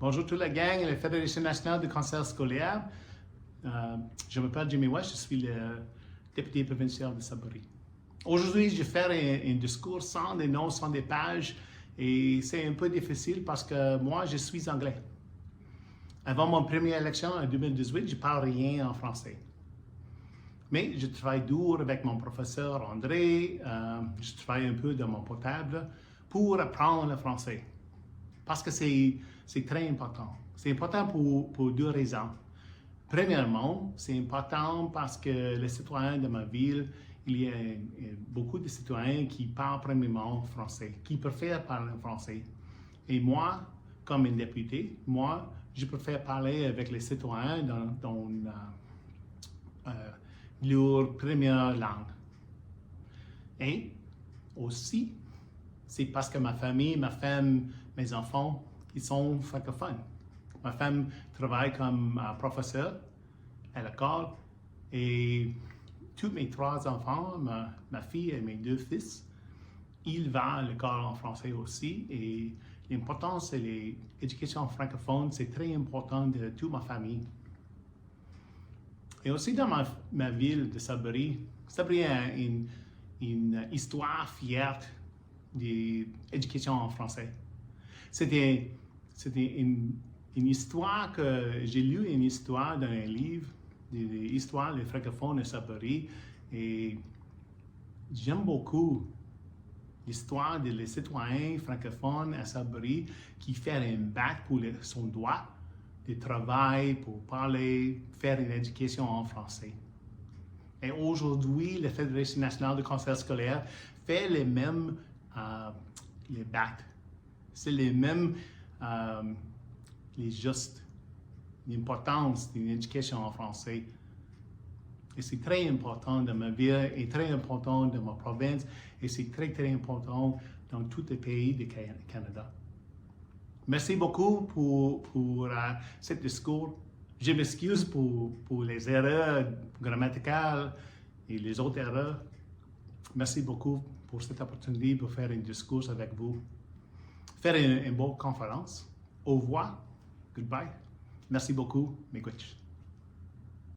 Bonjour toute la gang, la Fédération nationale du cancer scolaire. Je m'appelle Jimmy West, je suis le député provincial de Sudbury. Aujourd'hui, je vais faire un discours sans des noms, sans des pages, et c'est un peu difficile parce que moi, je suis anglais. Avant mon première élection en 2018, je ne parle rien en français. Mais je travaille dur avec mon professeur André, je travaille un peu dans mon portable pour apprendre le français. Parce que c'est très important. C'est important pour deux raisons. Premièrement, c'est important parce que les citoyens de ma ville, il y a beaucoup de citoyens qui parlent premièrement français, qui préfèrent parler français. Et moi, comme un député, je préfère parler avec les citoyens dans leur première langue. Et aussi, c'est parce que ma famille, ma femme, mes enfants, ils sont francophones. Ma femme travaille comme professeur à l'école et tous mes trois enfants, ma fille et mes deux fils, ils vont à l'école en français aussi. Et l'importance de l'éducation francophone, c'est très important de toute ma famille. Et aussi dans ma ville de Sudbury, Sudbury a une histoire fière d'éducation en français. C'était une histoire que j'ai lue, une histoire dans un livre, l'histoire des francophones de Sudbury, et j'aime beaucoup l'histoire des citoyens francophones à Sudbury qui font un bac pour son droit de travail, pour parler, faire une éducation en français. Et aujourd'hui, la Fédération nationale du cancer scolaire fait les mêmes les bacs. C'est les mêmes, les justes, l'importance d'une éducation en français. Et c'est très important dans ma ville, et très important dans ma province, et c'est très, très important dans tous les pays du Canada. Merci beaucoup pour ce discours. Je m'excuse pour les erreurs grammaticales et les autres erreurs. Merci beaucoup pour cette opportunité pour faire un discours avec vous. Faire une bonne conférence. Au revoir. Goodbye. Merci beaucoup. Miigwech.